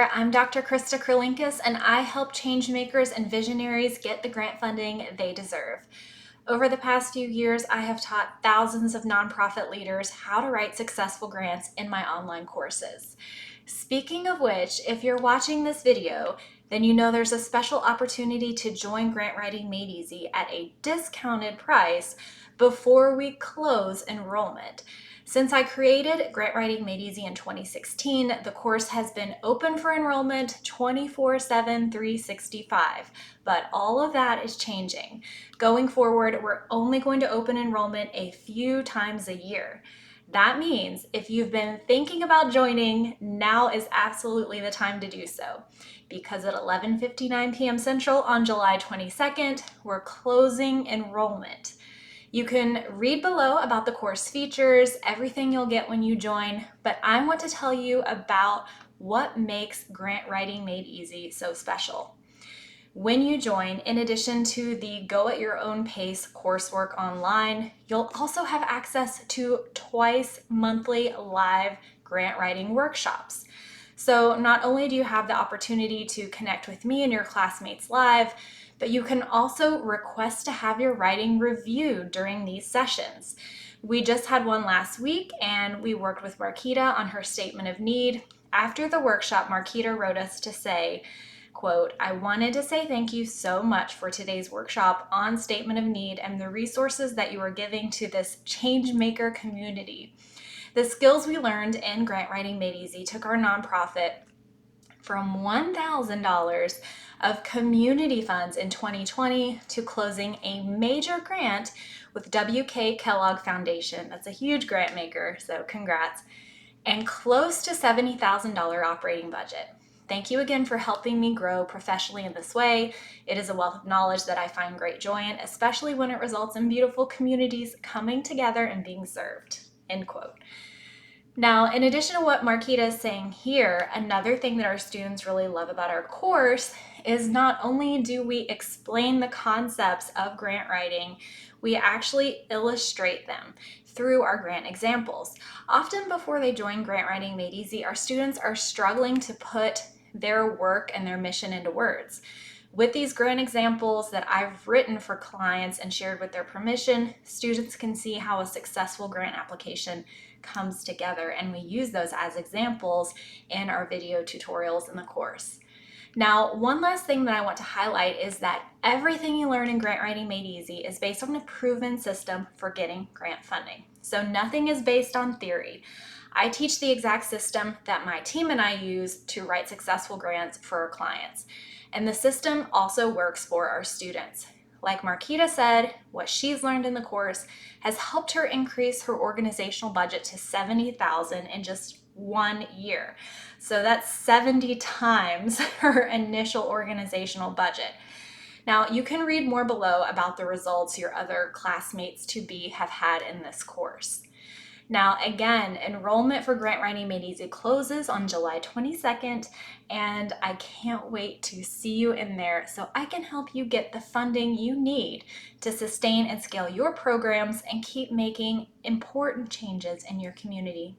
there, I'm Dr. Krista Kurlinkus, and I help changemakers and visionaries get the grant funding they deserve. Over the past few years, I have taught thousands of nonprofit leaders how to write successful grants in my online courses. Speaking of which, if you're watching this video, then you know there's a special opportunity to join Grant Writing Made Easy at a discounted price before we close enrollment. Since I created Grant Writing Made Easy in 2016, the course has been open for enrollment 24/7, 365, but all of that is changing. Going forward, we're only going to open enrollment a few times a year. That means if you've been thinking about joining, now is absolutely the time to do so. Because at 11:59 p.m. Central on July 22nd, we're closing enrollment. You can read below about the course features, everything you'll get when you join, but I want to tell you about what makes Grant Writing Made Easy so special. When you join, in addition to the go at your own pace coursework online, you'll also have access to twice monthly live grant writing workshops. So not only do you have the opportunity to connect with me and your classmates live, but you can also request to have your writing reviewed during these sessions. We just had one last week and we worked with Marquita on her statement of need. After the workshop, Marquita wrote us to say, quote, "I wanted to say thank you so much for today's workshop on statement of need and the resources that you are giving to this change maker community. The skills we learned in Grant Writing Made Easy took our nonprofit from $1,000 of community funds in 2020 to closing a major grant with W.K. Kellogg Foundation." That's a huge grant maker, so congrats. "And close to $70,000 operating budget. Thank you again for helping me grow professionally in this way. It is a wealth of knowledge that I find great joy in, especially when it results in beautiful communities coming together and being served." End quote. Now, in addition to what Marquita is saying here, another thing that our students really love about our course is not only do we explain the concepts of grant writing, we actually illustrate them through our grant examples. Often before they join Grant Writing Made Easy, our students are struggling to put their work and their mission into words. With these grant examples that I've written for clients and shared with their permission, students can see how a successful grant application comes together, and we use those as examples in our video tutorials in the course. Now, one last thing that I want to highlight is that everything you learn in Grant Writing Made Easy is based on a proven system for getting grant funding. So nothing is based on theory. I teach the exact system that my team and I use to write successful grants for our clients. And the system also works for our students. Like Marquita said, what she's learned in the course has helped her increase her organizational budget to $70,000 in just 1 year. So that's 70 times her initial organizational budget. Now, you can read more below about the results your other classmates to be have had in this course. Now, again, enrollment for Grant Writing Made Easy closes on July 22nd, and I can't wait to see you in there so I can help you get the funding you need to sustain and scale your programs and keep making important changes in your community.